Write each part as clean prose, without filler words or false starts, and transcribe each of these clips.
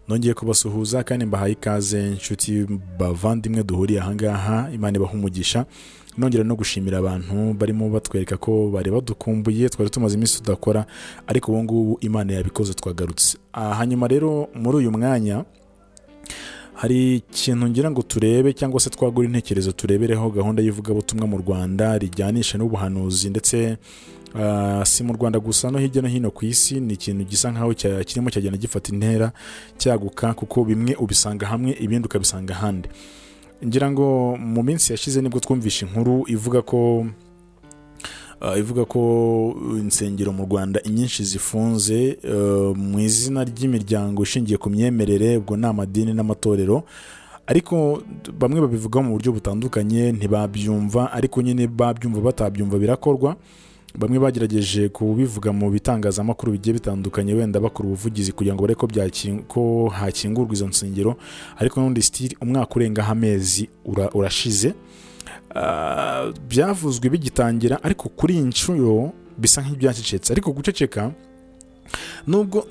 nongeye kubasuhuza kandi mbahaye ikaze inshuti bavandimwe duhuriye ahangaha. Imana ibaha umugisha. Nongera no gushimira abantu barimo batwereka ko bari badukumbuye, twari tumaze iminsi tudakora, ariko ubu ngubu Imana yabikoze twagarutse. Hanyuma rero muri uyu mwanya hari ikintu ngira ngo turebe cyangwa se twagura intekerezo turebereho gahunda y'ivugabutumwa mu Rwanda rijyanisha n'ubuhanuzi, ndetse si mu Rwanda gusa no hirya no hino ku isi. Ni ikintu gisa nkaho kirimo cyagenda gifata intera cyaguka, kuko bimwe ubisanga hamwe ibindi ukabisanga ahandi. Ngira ngo mu minsi yashize nibwo twumvishe inkuru ivuga ko insengero mu Rwanda inyinshi zifunze mu izina ry'imiryango ishingiye ku myemerere, ubwo ni amadini n'amatorero. Ariko bamwe babivuga mu buryo butandukanye, ntibabyumva, ariko nyine babyumva batabyumva birakorwa. Bamwe bagerageje kubivuga mu bitangazamakuru bigiye bitandukanye, wenda bakora ubuvugizi kugira ngo bareko ko hakingurwa izo nsengero, ariko n'undi still umwaka urenga amezi urashize byavuzwe bigitangira, ariko kuri inshuro bisa nk'ibyacecetse. Ariko guceceka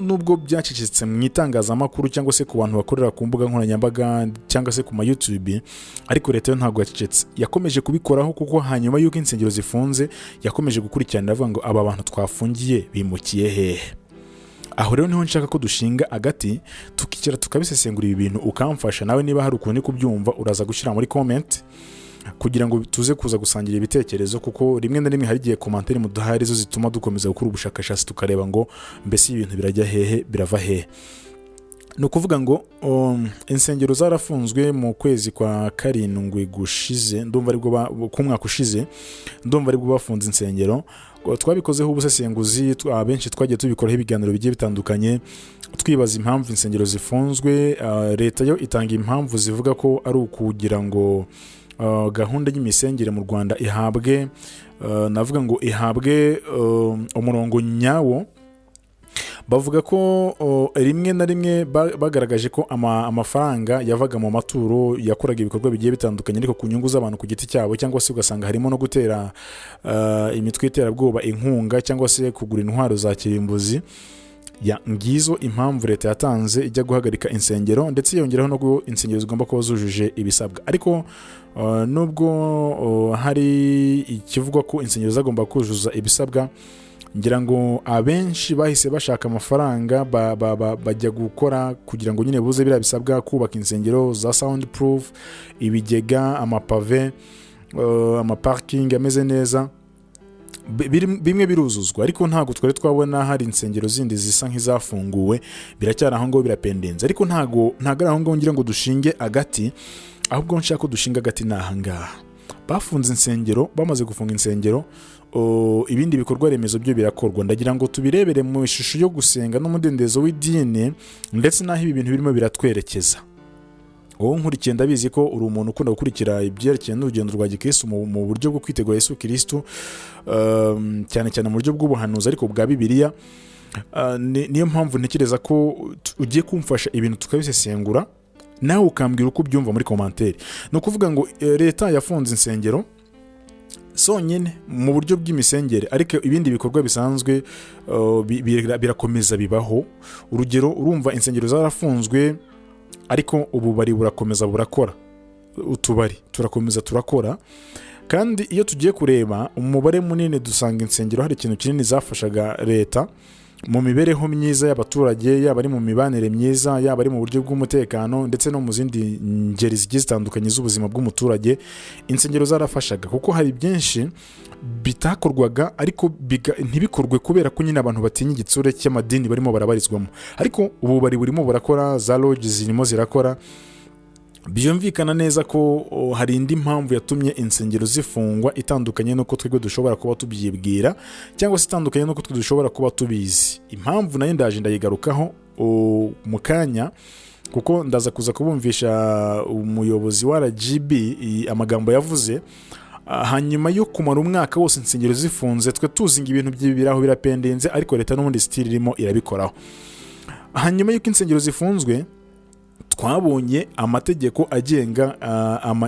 nubwo byacecetse mu itangazamakuru cyangwa se ku bantu bakorera ku mbuga nkoranyambaga cyangwa se ku ma YouTube, ariko leta yo ntabwo yacecetse, yakomeje kubikoraho. Kuko hanyuma y'uko insengero zifunze yakomeje gukurikirana avuga ngo aba bantu twafungiye bimukiye hehe. Aho rero niho nshaka ko dushinga agati tukicara tukabisesengura ibi bintu, ukamfasha nawe niba hari ukuntu kubyumva uraza gushyira muri comment kugira ngo tuze kuza gusangira ibitekerezo, kuko rimwe na rimwe hari igihe commentaire muduhaye arizo zituma dukomeza gukora ubushakashatsi tukareba ngo mbese ibintu birajya hehe, birava hehe. Ni ukuvuga ngo insengero zarafunzwe mu kwezi kwa karindwi gushize, ndumva aribwo ku mwaka ushize, ndumva aribwo bafunze insengero. Twabikozeho ubusesenguzi, abenshi twagiye tubikoraho ibiganiro bigiye bitandukanye twibaza impamvu insengero zifunzwe. Leta yo itanga impamvu zivuga ko ari ukugira ngo gahunda y'imisengere mu Rwanda ihabwe navuga ngo ihabwe umurongo nyawo. Bavuga ko rimwe na rimwe bagaragaje ko amafaranga yavaga mu maturo yakoraga ibikorwa bigiye bitandukanye, ariko ku nyungu z'abantu ku giti cyabo, cyangwa se ugasanga harimo no gutera imitwe iterabwoba inkunga, cyangwa se kugura intwaro za kirimbuzi. Ngizo impamvu leta yatanze ijya guhagarika insengero, ndetse yongeraho no insengero zigomba kuba zujuje ibisabwa. Ariko nubwo hari ikivugwa ko insengero zagomba kuzuza ibisabwa, ngira ngo abenshi bahise bashaka amafaranga bajya gukora kugira ngo nyine buze biriya bisabwa, kubaka insengero za soundproof, ibigega, amapave, amaparking ameze neza. Bimwe biruzuzwa, ariko ntago twari twabona hari insengero zindi zisa nk'izafunguwe, biracyari aho ngo birapendenze. Ariko ntago ari aho ngo ngira ngo dushinge agati, ahubwo nshaka ko dushinga agati nahangaha. Bafunze insengero, bamaze gufunga insengero, ibindi bikorwa remezo byo birakorwa. Ndagira ngo tubirebere mu ishusho yo gusenga n'umudendezo w'idini, ndetse naho ibi bintu birimo biratwerekeza. Nkurikiye ndabizi ko uri umuntu ukunda gukurikira ibyerekeye n'urugendo rwa gikristo mu buryo bwo kwitegura Yesu Kristo, cyane cyane mu buryo bw'ubuhanuzi ariko bwa Bibiliya. Niyo mpamvu ntekereza ko ugiye kumfasha ibintu tukabisesengura, nawe ukambwira uko ubyumva muri commentaire. No kuvuga ngo leta yafunze insengero sonyine mu buryo bw'imisengere, ariko ibindi bikorwa bisanzwe birakomeza bibaho. Urugero, urumva insengero zarafunzwe, ariko ubu bari burakomeza burakora. Utubari turakomeza turakora, kandi iyo tugiye kureba umubare munini dusanga insengero hari ikintu kinini zafashaga leta mu mibereho myiza y'abaturage, yaba ari mu mibanire myiza, yaba ari mu buryo bw'umutekano, ndetse no mu zindi ngeri zigiye zitandukanye z'ubuzima bw'umuturage. Insengero zarafashaga, kuko hari byinshi bitakorwaga ariko ntibikorwe kubera ko nyine abantu batinya igitsure cy'amadini barimo barabarizwamo. Ariko ubu bari burimo barakora, za lodge zirimo zirakora. Byumvikana neza ko hari indi mpamvu yatumye insengero zifungwa, itandukanye nuko twebwe dushobora kuba tubyibwira, cyangwa se itandukanye nuko twe dushobora kuba tubizi. Impamvu nayo ndaje ndayigarukaho mu kanya, kuko ndaza kuza kubumvisha umuyobozi wa RGB amagambo yavuze. Hanyuma yo kumara umwaka wose insengero zifunze, twe tuzinga ibintu by'ibiraho birapendenze, ariko leta n'ubundi still irimo irabikoraho. Hanyuma y'uko insengero zifunzwe, twabonye amategeko agenga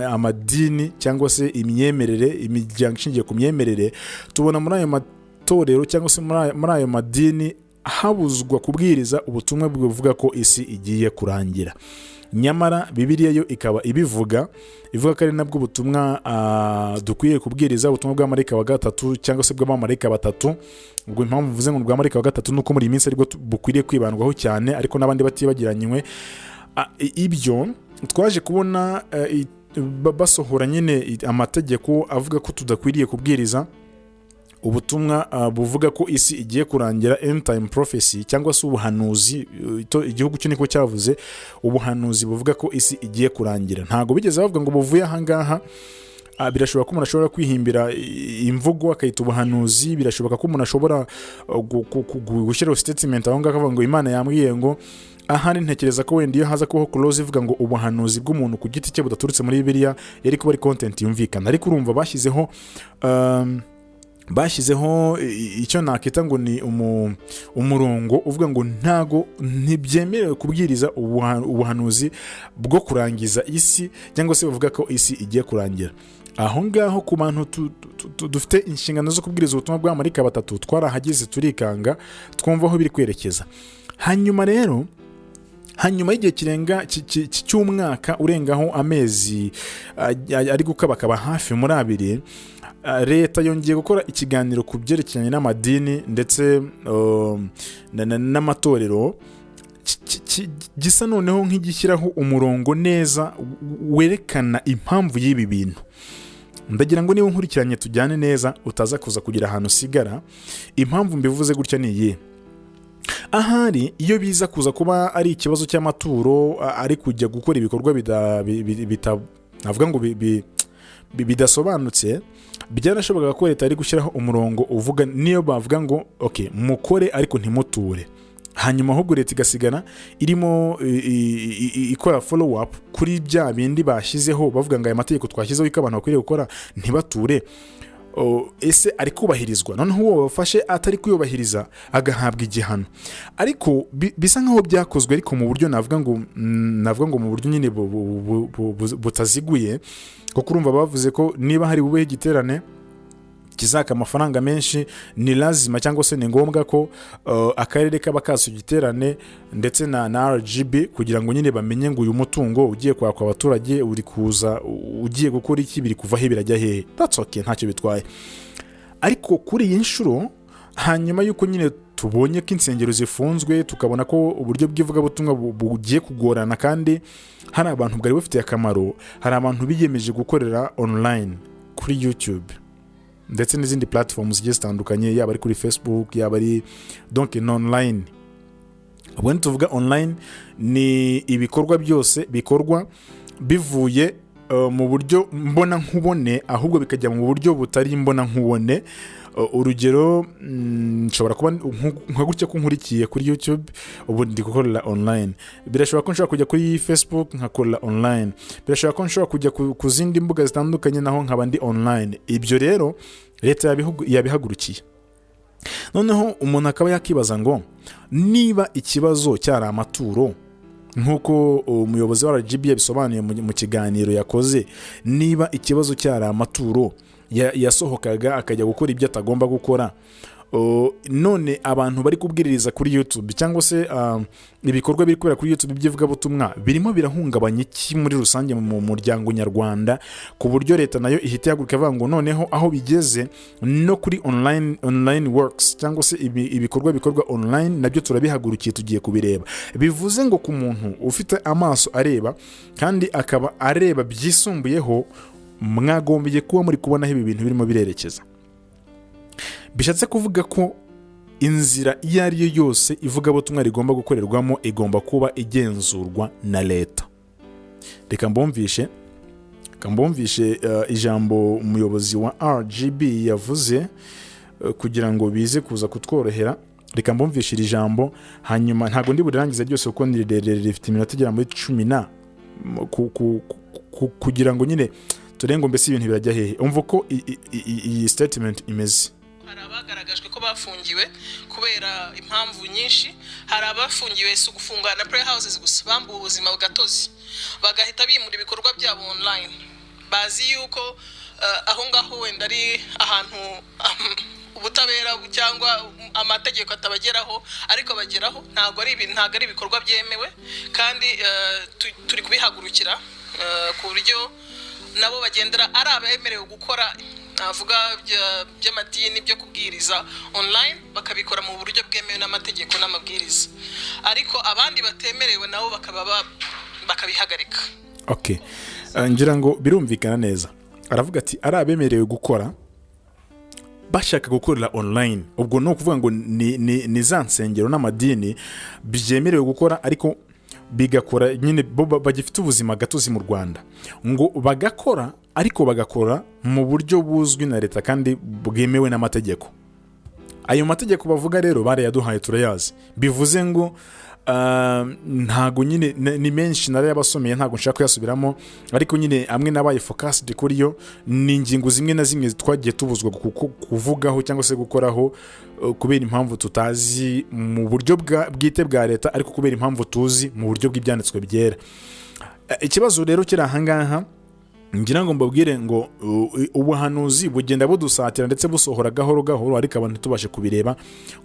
amadini cyangwa se imyemerere, imiryango ishingiye ku myemerere. Tubona muri ayo matorero cyangwa se muri ayo madini habuzwa kubwiriza ubutumwa buvuga ko isi igiye kurangira. Nyamara Bibiliya yo ikaba ivuga ko ari nabwo butumwa dukwiye kubwiriza, ubutumwa bwa marayika wa gatatu cyangwa se bw'abamarayika batatu. Ubwo impamvu mvuze ngo bwa marayika wa gatatu nuko muri iyi minsi ariko bukwiriye kwibandwaho cyane, ariko n'abandi batibagiranywe. Ibyo twaje kubona basohora nyine amategeko avuga ko tudakwiriye kubwiriza ubutumwa buvuga ko isi igiye kurangira, end time prophecy cyangwa se ubuhanuzi. Igihugu cyo niko cyavuze ubuhanuzi buvuga ko isi igiye kurangira. Ntago bigeze bavuga ngo buvuye aha ngaha. Birashoboka ko umuntu ashobora kwihimbira imvugo akayita ubuhanuzi. Birashoboka ko umuntu ashobora gushyiraho statement aho ngaho akavuga ngo Imana yambwiye ngo. Aha ntekereza ko wenda iyo haza kubaho clause ivuga ngo ubuhanuzi bw'umuntu ku giti cye budaturutse muri Bibiliya yari kuba ari content yumvikana. Ariko urumva bashyizeho icyo nakita ngo ni umurongo uvuga ngo ntago ntibyemerewe kubwiriza ubuhanuzi bwo kurangiza isi, cyangwa se bavuga ko isi igiye kurangira. Aho ngaho ku bantu dufite inshingano zo kubwiriza ubutumwa bwa marayika batatu twarahageze turikanga twumva aho biri kwerekeza. Hanyuma y'igihe kirenga cy'umwaka urengaho amezi ari gukabakaba hafi muri abiri, leta yongeye gukora ikiganiro ku byerekeranye n'amadini ndetse n'amatorero, gisa noneho nk'igishyiraho umurongo neza werekana impamvu y'ibi bintu. Ndagira ngo niba nkurikiranye tujyane neza utaza kuza kugira ahantu usigara. Impamvu mbivuze gutya ni iyi: ahari iyo biza kuza kuba ari ikibazo cy'amaturo, ari kujya gukora ibikorwa navuga ngo bidasobanutse, byanashoboraga ko leta ari gushyiraho umurongo uvuga niyo bavuga ngo okay mukore ariko ntimuture. Hanyuma ahubwo leta igasigana irimo ikora follow up kuri bya bindi bashyizeho bavuga ngo aya mategeko twashyizeho ko abantu bakwiriye gukora ntibature. Ese ari kubahirizwa? Noneho uwo bafashe atari kuyubahiriza agahabwa igihano. Ariko bisa nkaho byakozwe ariko mu buryo navuga ngo mu buryo nyine butaziguye, kuko urumva bavuze ko niba hari bubeho igiterane kizaka amafaranga menshi, ni lazima cyangwa se ni ngombwa ko akarere kaba kaso igiterane ndetse na RGB kugira ngo nyine bamenye ngo uyu mutungo ugiye kwakwa abaturage uri kuza ugiye gukora iki, biri kuva he birajya hehe. That's okay, ntacyo bitwaye. Ariko kuri iyi nshuro, hanyuma yuko nyine tubonye ko insengero zifunzwe, tukabona ko uburyo bw'ivugabutumwa bugiye kugorana kandi hari abantu bwari bufitiye akamaro, hari abantu biyemeje gukorera online kuri YouTube ndetse n'izindi platforms zigiye zitandukanye, yaba ari kuri Facebook, yaba ari donc online. Ubwo tuvuga online ni ibikorwa byose bikorwa bivuye mu buryo mbona nkubone, ahubwo bikajya mu buryo butari mbona nkubone. Urugero, nshobora kuba nka gutya ko nkurikiye kuri YouTube, ubu ndi gukorera online. Birashobora ko nshobora kujya kuri Facebook nkakorera online. Birashobora ko nshobora kujya ku zindi mbuga zitandukanye naho nkaba ndi online. Ibyo rero leta yabihagurukiye. Noneho umuntu akaba yakibaza ngo niba ikibazo cyari amaturo nk'uko umuyobozi wa RGB yabisobanuye mu kiganiro yakoze, niba ikibazo cyari amaturo yasohokaga akajya gukora ibyo atagomba gukora, none abantu bari kubwiririza kuri YouTube cyangwa se ibikorwa biri kubera kuri YouTube by'ivugabutumwa birimo birahungabanya iki muri rusange mu muryango nyarwanda, ku buryo leta nayo ihita yaguruka avuga ngo noneho aho bigeze no kuri online works cyangwa se ibikorwa bikorwa online nabyo turabihagurukiye, tugiye kubireba. Bivuze ngo ku muntu ufite amaso areba kandi akaba areba byisumbuyeho, mwagombye kuba muri kubona ibi bintu birimo birerekeza. Bishatse kuvuga ko inzira iyo ari yo yose ivugabutumwa rigomba gukorerwamo igomba kuba igenzurwa na leta. Reka mbumvishe ijambo umuyobozi wa RGB yavuze kugira ngo bize kuza kutworohera. Reka mbumvishe iri jambo, hanyuma ntago ndi burirangize byose kuko rifite iminota igera muri 10 kugira ngo nyine turengo mbese ibintu birajya hehe. Umva ko iyi statement imeze. Hari abagaragajwe ko bafungiwe kubera impamvu nyinshi. Hari abafungiwe si gufungwa na prayer houses gusa, bambuwe ubuzima bugatozi bagahita bimura ibikorwa byabo online, bazi yuko aho ngaho wenda ari ahantu ubutabera cyangwa amategeko atabageraho, ariko bageraho. Ntabwo ari ibikorwa byemewe, kandi turi kubihagurukira ku buryo nabo bagendera ari abemerewe gukora navuga by'amadini byo kubwiriza online, bakabikora mu buryo bwemewe n'amategeko n'amabwiriza, ariko abandi batemerewe nabo bakabihagarika. Okay, ngira ngo birumvikana neza. Aravuga ati ari abemerewe gukora bashaka gukorera online, ubwo no kuvuga ngo ni za nsengero n'amadini byemerewe gukora, ariko bigakora nyine bagifite ubuzima gatozi mu Rwanda, ngo bagakora ariko bagakora mu buryo buzwi na leta kandi bwemewe n'amategeko. Ayo mategeko bavuga rero barayaduhaye turayazi, bivuze ngo ntago nyine ni menshi narayabasomeye, ntago nshaka kuyasubiramo, ariko nyine amwe nabaye focused kuri yo. Ni ingingo zimwe na zimwe twagiye tubuzwa kuvugaho cyangwa se gukoraho kubera impamvu tutazi mu buryo bwite bwa leta, ariko kubera impamvu tuzi mu buryo bw'ibyanditswe byera. Ikibazo rero kiri ahangaha, ngira ngo mbabwire ngo ubuhanuzi bugenda budusatira ndetse busohora gahoro gahoro, ariko abantu tubashe kubireba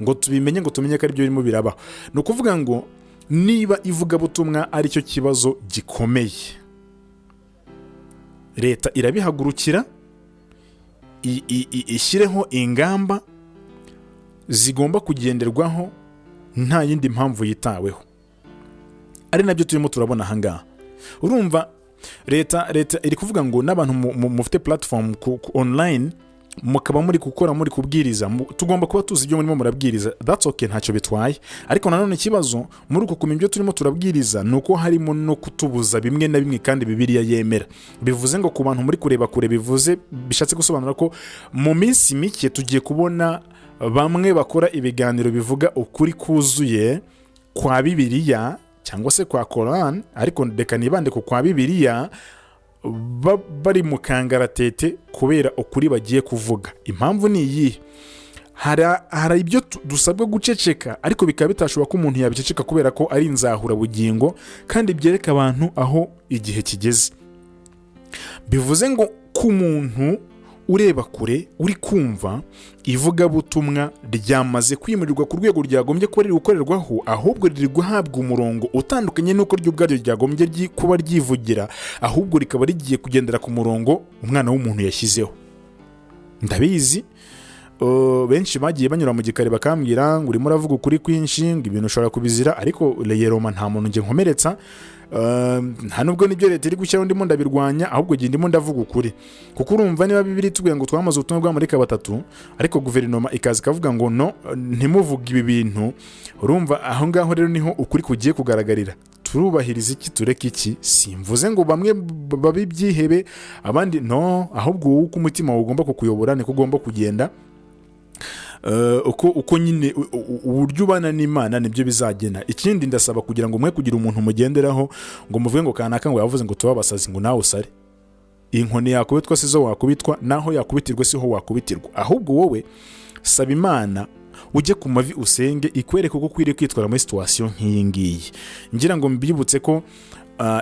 ngo tubimenye, ngo tumenye ko ari byo birimo biraba. No kuvuga ngo niba ivugabutumwa ari cyo kibazo gikomeye, leta irabihagurukira ishyireho ingamba zigomba kugenderwaho nta yindi mpamvu yitaweho. Ari nabyo turimo turabona ahangaha. Urumva leta iri kuvuga ngo n'abantu mufite platform online mukaba muri gukora, muri kubwiriza, tugomba kuba tuzi ibyo murimo murabwiriza. That's okay, ntacyo bitwaye, ariko nanone ikibazo muri uko kumenya ibyo turimo turabwiriza nuko harimo no kutubuza bimwe na bimwe kandi Bibiliya yemera. Bivuze ngo ku bantu muri kureba kure, bivuze bishatse gusobanura ko mu minsi mike tugiye kubona bamwe bakora ibiganiro bivuga ukuri kuzuye kwa Bibiliya cyangwa se kwa Quran, ariko reka nibande ku kwa Bibiliya, bari mu kangaratete kubera ukuri bagiye kuvuga. Impamvu ni iyi: hari ibyo dusabwa guceceka, ariko bikaba bitashobora ko umuntu yabiceceka kubera ko ari inzahura bugingo kandi byereka abantu aho igihe kigeze. Bivuze ngo ku muntu ureba kure, uri kumva ivugabutumwa ryamaze kwimurirwa ku rwego ryagombye kuba riri gukorerwaho, ahubwo riri guhabwa umurongo utandukanye n'uko ryo ubwaryo ryagombye kuba ryivugira, ahubwo rikaba rigiye kugendera ku murongo umwana w'umuntu yashyizeho. Ndabizi benshi bagiye banyura mu gikari bakambwira ngo urimo uravuga ukuri kwinshi, ngo ibintu ushobora kubizira, ariko reyeroma nta muntu nge nkomeretsa. Nta nubwo nibyo leta iri gushyiraho ndimo ndabirwanya, ahubwo gihe ndimo ndavuga ukuri. Kuko urumva niba Bibiliya itubwira ngo twamaze ubutumwa bwa Marayika batatu, ariko guverinoma ikaza ikavuga ngo no, ntimuvuge ibi bintu, urumva aho ngaho rero niho ukuri kugiye kugaragarira. Turubahiriza iki, tureka iki? Simvuze ngo bamwe babibyihebe abandi no, ahubwo wowe uko umutima ugomba kukuyobora niko ugomba kugenda. Uko nyine uburyo ubana n'Imana nibyo bizagena. Ikindi ndasaba kugira ngo mwe kugira umuntu mugenderaho ngo muvuge ngo kanaka ngo yavuze ngo tubabasazi ngo nawe usare. Inkoni yakubitwa sizo wakubitwa, naho yakubitirwa siho wakubitirwa. Ahubwo wowe saba Imana, ujye ku mavi usenge, ikwereke uko kwiriye kwitwara muri situation nk'iyi ngiyi. Ngira ngo mbibutse ko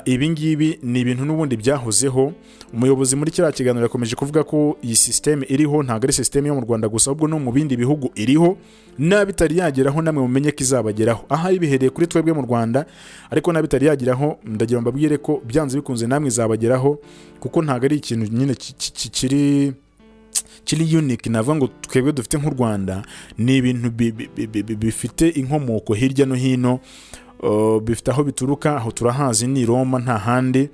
ibi ngibi ni ibintu n'ubundi byahozeho. Umuyobozi muri kiriya kiganiro yakomeje kuvuga ko iyi system iriho ntabwo ari system yo mu Rwanda gusa, ahubwo no mu bindi bihugu iriho, n'abitari yageraho namwe mumenye ko izabageraho. Aha ibihereye kuri twebwe mu Rwanda, ariko n'abitari yageraho ndagira mbabwire ko byanze bikunze namwe izabageraho, kuko ntabwo ari ikintu nyine kiri unique navuga ngo twebwe dufite nk'u Rwanda. Ni ibintu bifite inkomoko hirya no hino, bifite aho bituruka, aho turahazi ni Roma nta handi,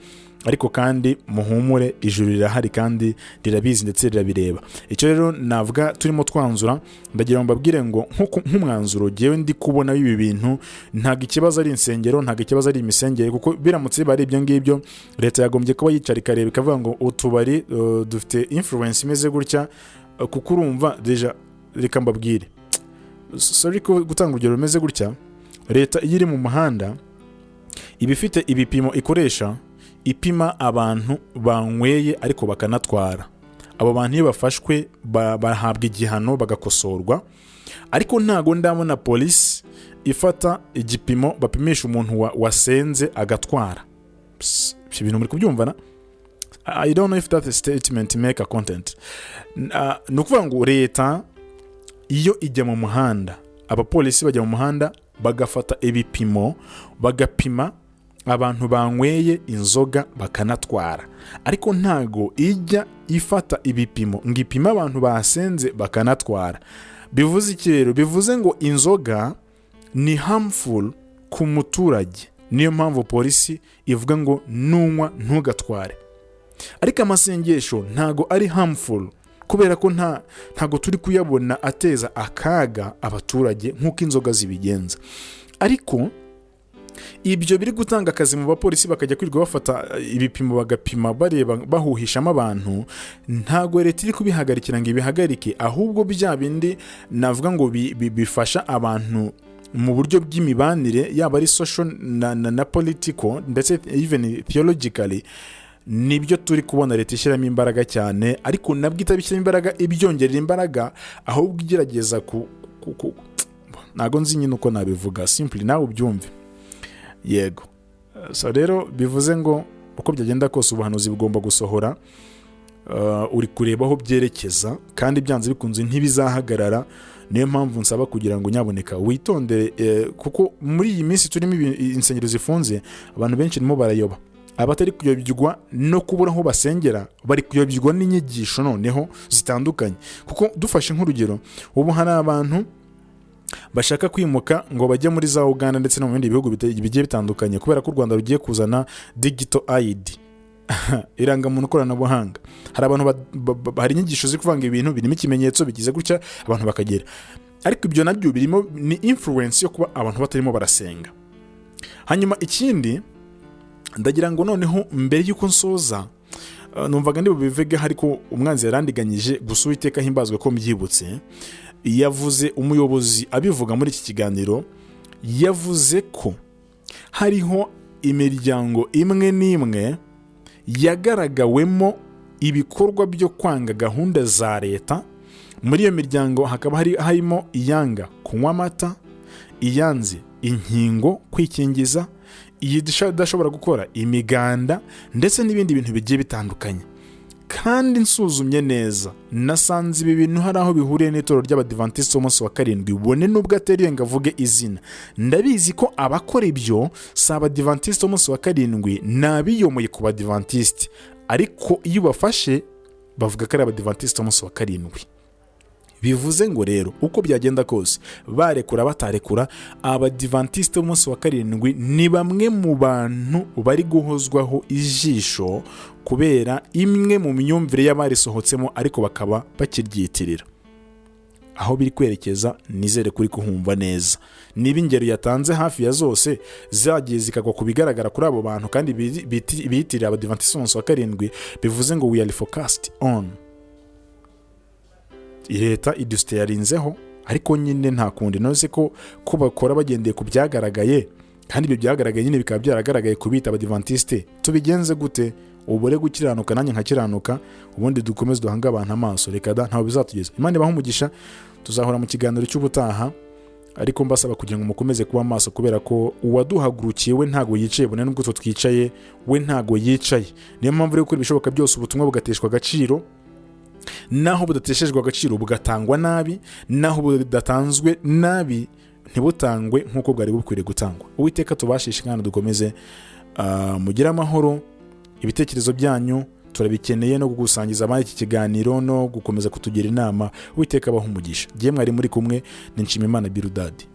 ariko kandi muhumure, ijuru rirahari kandi rirabizi ndetse rirabireba. Icyo rero navuga turimo twanzura, ndagira ngo mbabwire ngo nk'umwanzuro jewe ndi kubona ibi bintu ntabwo ikibazo ari insengero, ntabwo ikibazo ari imisengere, kuko biramutse bari ibyo ngibyo leta yagombye kuba yicara ikareba ikavuga ngo utubari dufite influence imeze gutya. Kuko urumva deja, reka mbabwire, sorry ko gutanga urugero rumeze gutya, leta iyo iri mu muhanda iba ifite ibipimo ikoresha ipima abantu banyweye ariko bakanatwara. Abo bantu iyo bafashwe bahabwa igihano bagakosorwa, ariko ntago ndabona polisi ifata igipimo bapimisha umuntu wasenze agatwara. Ibintu muri kubyumvana? I don't know if that statement make a content. Nukuvuga ngo leta iyo ijya mu muhanda, abapolisi bajya mu muhanda bagafata ibipimo, bagapima abantu banyweye inzoga bakanatwara, ariko ntago ijya ifata ibipimo ngo ipime abantu basenze bakanatwara. Bivuze iki rero? Bivuze ngo inzoga ni harmful ku muturage, niyo mpamvu polisi ivuga ngo nunywa ntugatware. Ariko amasengesho ntago ari harmful, kubera ko ntago turi kuyabona ateza akaga abaturage nk'uko inzoga zibigenza. Ariko ibyo biri gutanga akazi mu bapolisi bakajya kwirirwa bafata ibipimo bagapima bareba bahuhishamo abantu, ntago leta iri kubihagarikira ngo ibihagarike, ahubwo bya bindi navuga ngo bifasha abantu mu buryo bw'imibanire, yaba ari social na political ndetse even theologically, nibyo turi kubona leta ishyiramo imbaraga cyane. Ariko nabwo itabishyiramo imbaraga ibyongerera imbaraga, ahubwo igerageza ntago nzi nyine uko nabivuga, simply nawe ubyumve. Yego, so rero bivuze ngo uko byagenda kose ubuhanuzi bugomba gusohora, uri kureba aho byerekeza, kandi byanze bikunze ntibizahagarara. Niyo mpamvu nsaba kugira ngo nyaboneka witondere, kuko muri iyi minsi turimo insengero zifunze, abantu benshi nimo barayoba. Abatari kuyobywa no kubura aho basengera, bari kuyobywa n'inyigisho noneho zitandukanye. Kuko dufashe nk'urugero, ubu hari abantu bashaka kwimuka ngo bajye muri za Uganda ndetse no mu bindi bihugu bigiye bitandukanye, kubera ko u Rwanda rugiye kuzana digital ID, irangamuntu koranabuhanga. Hari abantu hari inyigisho ziri kuvanga ibintu birimo ikimenyetso bigize gutya abantu bakagera, ariko ibyo nabyo birimo ni influence yo kuba abantu batarimo barasenga. Hanyuma ikindi ndagira ngo noneho mbere y'uko nsoza, numvaga ndi bubivege, ariko umwanzi yarandiganyije, gusa Uwiteka himbazwe ko mbyibutse. Yavuze umuyobozi abivuga muri iki kiganiro, yavuze ko hariho imiryango imwe n'imwe yagaragawemo ibikorwa byo kwanga gahunda za leta. Muri iyo miryango hakaba harimo iyanga kunywa amata, iyanze inkingo kwikingiza, idashobora gukora imiganda ndetse n'ibindi bintu bigiye bitandukanye. Kandi nsuzumye neza nasanze ibi bintu hari aho bihuriye n'itorero ry'Abadiventiste umunsi wa karindwi. Bone nubwo atari ngo avuge izina, ndabizi ko abakora ibyo si Abadiventiste umunsi wa karindwi, nabiyomoye ku Badiventiste, ariko iyo bafashe bavuga ko ari Abadiventiste umunsi wa karindwi. Bivuze ngo rero uko byagenda kose, barekura batarekura, Abadiventiste umunsi wa karindwi ni bamwe mu bantu bari guhozwaho ijisho kubera imwe mu myumvire y'abarisohotsemo, ariko bakaba bakiryitirira. Aho biri kwerekeza nizere kuri kuhumva neza. Niba ingero yatanze hafi ya zose zagiye zikagwa ku bigaragara kuri abo bantu kandi biyitirira Abadiventiste umunsi wa karindwi, bivuze ngo we are focused on. Leta idusite yarinzeho, ariko nyine nta kundi, nose ko bakora bagendeye ku byagaragaye, kandi ibyo byagaragaye nyine bikaba byaragaragaye kubita Abadiventiste. Tubigenze gute? Ubure gukiranuka nanjye nkakiranuka, ubundi dukomeze duhanga abantu amaso. Reka da ntaho bizatugeza. Imana ibahe umugisha, tuzahora mu kiganiro cy'ubutaha, ariko mbasaba kugira ngo mukomeze kuba amaso, kubera ko uwaduhagurukiye we ntago yicaye, bone nubwo twicaye we ntago yicaye. Niyo mpamvu rero ko ibishoboka byose ubutumwa bugateshwa agaciro, naho budateshejwe agaciro bugatangwa nabi, naho budatanzwe nabi ntibutangwe nk'uko bwari bukwiriye gutangwa. Uwiteka tubashishe kandi dukomeze mugire amahoro. Ibitekerezo byanyu turabikeneye, no kugusangiza abandi iki kiganiro, no gukomeza kutugira inama. Uwiteka abahe umugisha. Giye mwari muri kumwe ni Nshimiyimana Birudadi.